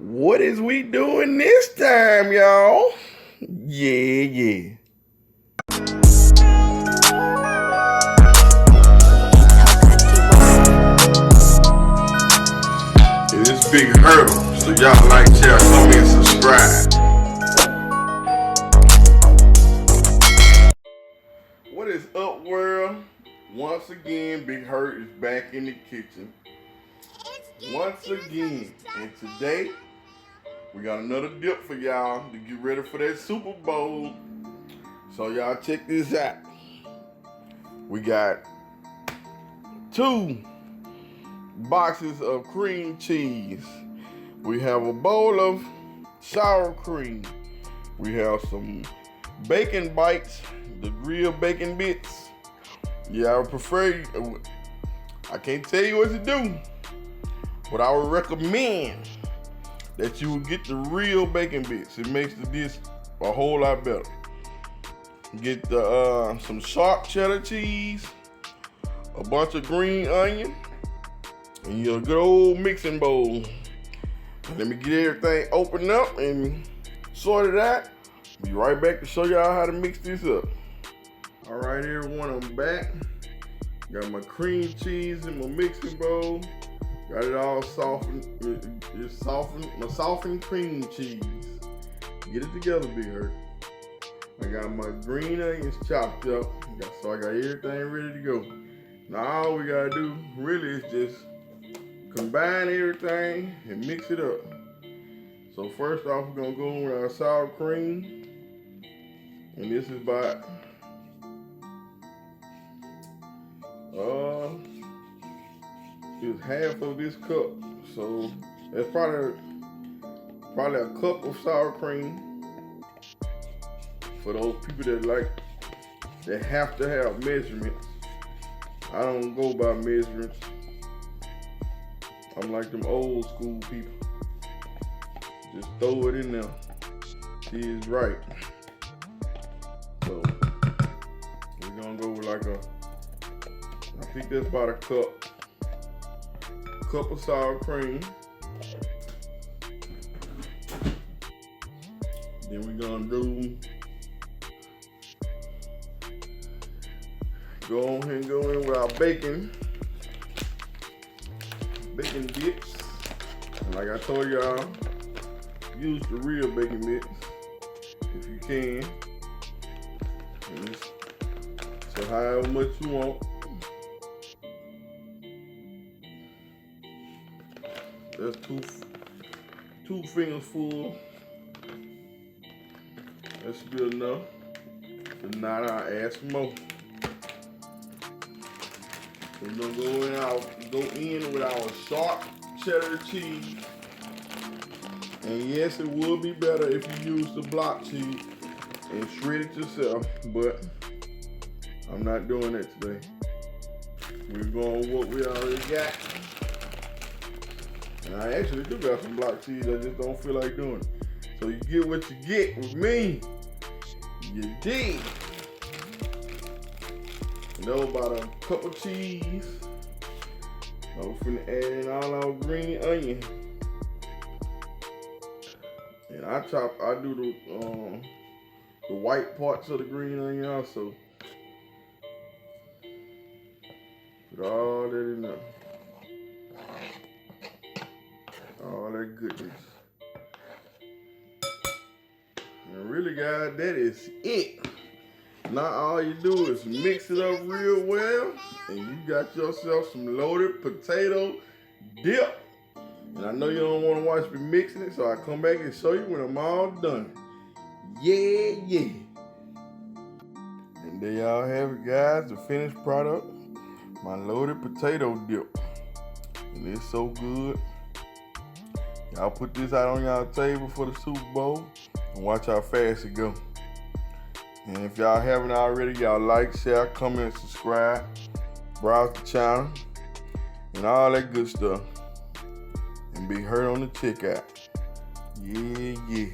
What is we doing this time, y'all? Yeah. It's Big Hurtem, so y'all like, share, comment, subscribe. What is up, world? Once again, Big Hurt is back in the kitchen. Once again, and today we got another dip for y'all to get ready for that Super Bowl. So y'all check this out. We got 2 boxes of cream cheese. We have a bowl of sour cream. We have some bacon bites, the grilled bacon bits. Yeah, I would prefer, I can't tell you what to do, but I would recommend that you would get the real bacon bits. It makes the dish a whole lot better. Get the some sharp cheddar cheese, a bunch of green onion, and your good old mixing bowl. Let me get everything opened up and sorted out. Be right back to show y'all how to mix this up. All right, everyone, I'm back. Got my cream cheese in my mixing bowl. Got it all softened. It's softened. My softened cream cheese. Get it together, Big Hurt. I got my green onions chopped up. So I got everything ready to go. Now all we gotta do really is just combine everything and mix it up. So first off, we're gonna go with our sour cream. And this is about it's half of this cup. So that's probably a cup of sour cream for those people that have to have measurements. I don't go by measurements. I'm like them old school people. Just throw it in there. She is right. So we're gonna go with I think that's about a cup of sour cream. Then we're gonna go ahead and go in with our bacon bits. And like I told y'all, use the real bacon bits if you can. So however much you want. That's two fingers full. That should be enough. If not, I'll add some more. We're gonna go in with our sharp cheddar cheese. And yes, it would be better if you use the block cheese and shred it yourself, but I'm not doing that today. We're going with what we already got. And I actually do got some block cheese, I just don't feel like doing it. So you get what you get with me. You dig. And that was about a cup of cheese. I'm finna add in all our green onion. And I do the white parts of the green onion also. Put all that in there. All that goodness. And really, guys, that is it. Now all you do is mix it up real well, and you got yourself some loaded potato dip. And I know you don't want to watch me mixing it, so I come back and show you when I'm all done. Yeah. And there y'all have it, guys, the finished product. My loaded potato dip. And it's so good. Y'all put this out on y'all table for the Super Bowl and watch how fast it go. And if y'all haven't already, y'all like, share, comment, subscribe, browse the channel, and all that good stuff. And Big Hurt on the checkout. Yeah.